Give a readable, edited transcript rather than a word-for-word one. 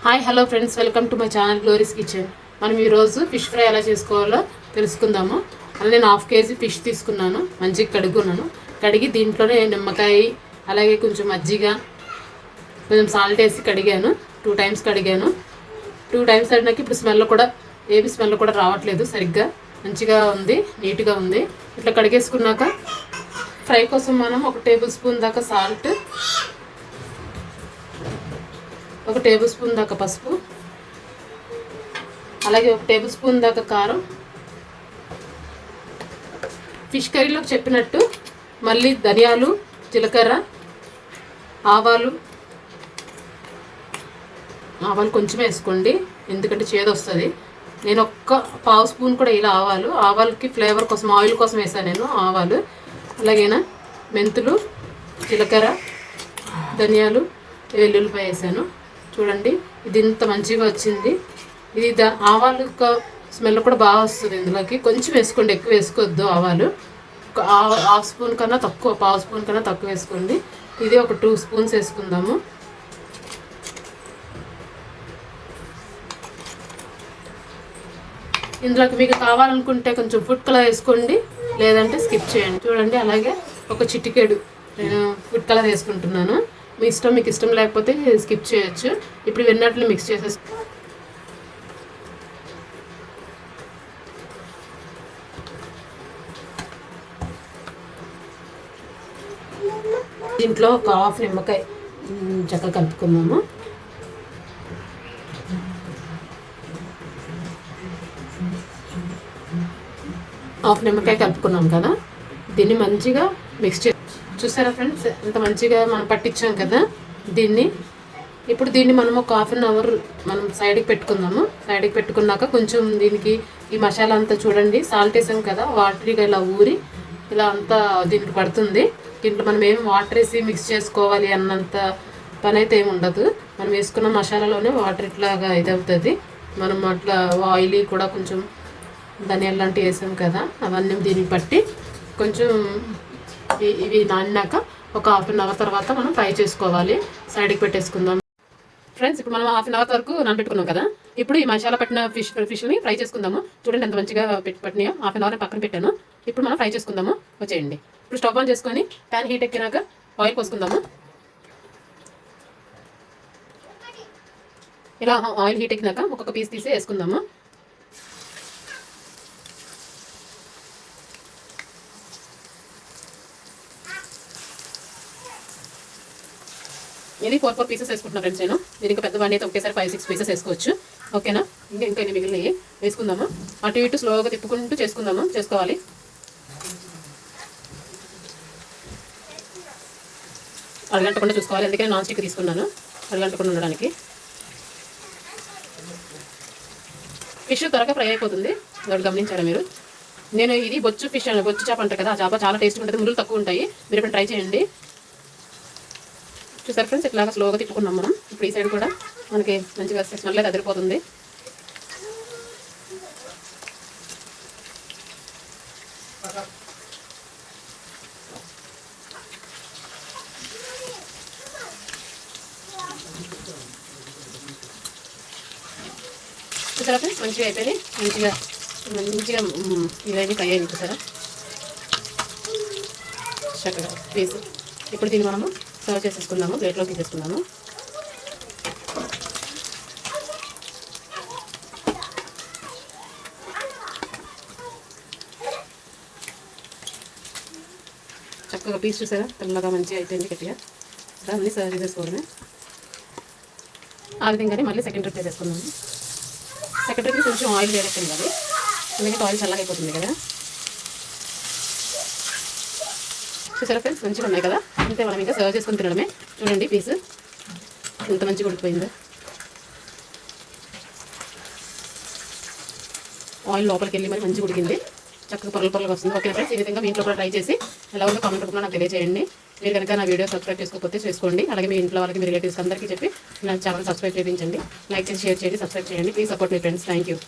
Hi hello friends, welcome to my channel glories kitchen. మనం ఈరోజు fish fry ఎలా చేసుకోవాలో తెలుసుకుందాము. అలా నేను 1/2 kg ఫిష్ తీసుకున్నాను, మంచిగా కడుగున్నాను. కడిగి దీంట్లోనే నిమ్మకాయ, అలాగే కొంచెం మజ్జిగ, కొంచెం సాల్ట్ వేసి కడిగాను. 2 times కడిగాను. 2 times కడిగినాక ఇప్పుడు స్మెల్ కూడా రావట్లేదు, సరిగ్గా మంచిగా ఉంది, నీట్గా ఉంది. ఇట్లా కడిగేసుకున్నాక ఫ్రై కోసం మనం 1 tablespoon దాకా సాల్ట్, 1 tablespoon దాకా పసుపు, అలాగే 1 tablespoon దాకా కారం. ఫిష్ కర్రీలోకి చెప్పినట్టు మళ్ళీ ధనియాలు, జీలకర్ర, ఆవాలు కొంచెం వేసుకోండి, ఎందుకంటే చేదు వస్తుంది. నేను 1/2 స్పూన్ కూడా ఇలా ఆవాలకి ఫ్లేవర్ కోసం, ఆయిల్ కోసం వేసాను నేను ఆవాలు. అలాగేనా మెంతులు, జీలకర్ర, ధనియాలు, వెల్లుల్లిపాయ వేసాను. చూడండి, ఇది ఇంత మంచిగా వచ్చింది. ఇది ఆవాలు స్మెల్ కూడా బాగా వస్తుంది. ఇందులోకి కొంచెం వేసుకోండి, ఎక్కువ వేసుకోవద్దు. ఆవాలు 1/2 స్పూన్ కన్నా తక్కువ, 1/2 స్పూన్ కన్నా తక్కువ వేసుకోండి. ఇది ఒక 2 స్పూన్స్ వేసుకుందాము. ఇందులోకి మీకు కావాలనుకుంటే కొంచెం ఫుడ్ కలర్ వేసుకోండి, లేదంటే స్కిప్ చేయండి. చూడండి, అలాగే ఒక చిటికెడు నేను ఫుడ్ కలర్ వేసుకుంటున్నాను. మీకు ఇష్టం లేకపోతే స్కిప్ చేయొచ్చు. ఇప్పుడు వెన్నట్లు మిక్స్ చేసేసి దీంట్లో ఒక 1/2 నిమ్మకాయ చక్కగా కలుపుకుందాము. హాఫ్ నిమ్మకాయ కలుపుకున్నాం కదా, దీన్ని మంచిగా మిక్స్ చూసారా ఫ్రెండ్స్, ఇంత మంచిగా మనం పట్టించాం కదా దీన్ని. ఇప్పుడు దీన్ని మనం ఒక 1/2 hour మనం సైడ్కి పెట్టుకుందాము. సైడ్కి పెట్టుకున్నాక కొంచెం దీనికి ఈ మసాలా అంతా చూడండి, సాల్ట్ వేసాం కదా, వాటర్గా ఇలా ఊరి ఇలా అంతా దీనికి పడుతుంది. దీంట్లో మనం ఏమి వాటర్ వేసి మిక్స్ చేసుకోవాలి అన్నంత పని అయితే ఏమి ఉండదు. మనం వేసుకున్న మసాలాలోనే వాటర్ ఇట్లాగా ఇదవుతుంది. మనం అట్లా ఆయిలీ కూడా కొంచెం ధనియాలు లాంటివి వేసాం కదా, అవన్నీ దీనికి పట్టి కొంచెం ఇవి నానినాక ఒక 1/2 hour తర్వాత మనం ఫ్రై చేసుకోవాలి. సైడ్కి పెట్టేసుకుందాం ఫ్రెండ్స్. ఇప్పుడు మనం 1/2 hour వరకు నానబెట్టుకున్నాం కదా, ఇప్పుడు ఈ మసాలా పట్టిన ఫిష్ని ఫ్రై చేసుకుందాము. చూడండి ఎంత మంచిగా పట్టినాయో. 1/2 hour పక్కన పెట్టాను. ఇప్పుడు మనం ఫ్రై చేసుకుందాము, వచ్చేయండి. ఇప్పుడు స్టవ్ ఆన్ చేసుకొని ప్యాన్ హీట్ ఎక్కినాక ఆయిల్ పోసుకుందాము. ఇలా ఆయిల్ హీట్ ఎక్కినాక ఒక్కొక్క పీస్ తీసి వేసుకుందాము. ఇది 4 pieces వేసుకుంటున్నా ఫ్రెండ్స్ నేను. దీనికి పెద్ద వాడిని అయితే ఒకేసారి 5-6 pieces వేసుకోవచ్చు. ఓకేనా, ఇంకా ఎన్ని మిగిలినవి వేసుకుందాము. అటు ఇటు స్లోగా తిప్పుకుంటూ చేసుకోవాలి. అరగంటకుండా చూసుకోవాలి, అందుకని నాన్ స్టిక్ తీసుకున్నాను అరగంటకుండా ఉండడానికి. ఫిష్ త్వరగా ఫ్రై అయిపోతుంది, అది గమనించారా మీరు? నేను ఇది బొచ్చు చేప అంటారు కదా, ఆ చేప చాలా టేస్ట్గా ఉంటుంది, ముళ్ళు తక్కువ ఉంటాయి. మీరు ఇప్పుడు ట్రై చేయండి. చూసారు ఫ్రెండ్స్, ఇట్లాగా స్లోగా తిప్పుకున్నాం మనం. ఇప్పుడు ఈ సైడ్ కూడా మనకి మంచిగా స్మెల్ అయితే అదిరిపోతుంది. చూసారా ఫ్రెండ్స్, మంచిగా అయిపోయింది. మంచిగా ఇవన్నీ ఫ్రై అయింది చూసారా చక్కగా పీస్. ఇప్పుడు దీన్ని మనము సర్వ్ చేసేసుకున్నాము, ప్లేట్లో తీసేసుకున్నాము. చక్కగా పీస్ చూసారా, తెల్లగా మంచిగా అయిపోయింది, గట్టిగా. దాన్ని సర్వ్ చేసేసుకోవడమే. ఆ విధంగానే మళ్ళీ సెకండ్ ట్రిప్ చేసేసుకున్నాము. సెకండ్ ట్రిప్కి కొంచెం ఆయిల్ వేరేస్తుంది కదా, ఎందుకంటే ఆయిల్ చల్లగా అయిపోతుంది కదా. చూసారా ఫ్రెండ్స్, మంచిగా ఉన్నాయి కదా. అంతే, మనం ఇంకా సర్వ్ చేసుకొని తినడమే. చూడండి పీస్ ఎంత మంచిగా ఉడికిపోయిందో. ఆయిల్ లోపలికి వెళ్ళి మరి మంచిగా ఉడికింది, చక్కగా పొరలుగా వస్తుంది. ఓకే ఫ్రెండ్స్, ఈ విధంగా మీ ఇంట్లో కూడా ట్రై చేసి ఎలా ఉందో కామెంట్ రూపంలో నాకు తెలియజేయండి. మీరు కనుక నా వీడియో సబ్స్క్రైబ్ చేసుకోకపోతే చేసుకోండి. అలాగే మీ ఇంట్లో వాళ్ళకి, మీ రిలేటివ్స్ అందరికీ చెప్పి నా ఛానల్ సబ్స్క్రైబ్ చేయించండి. లైక్ చేసి, షేర్ చేయండి, సబ్స్క్రైబ్ చేయండి. Please support me friends. Thank you.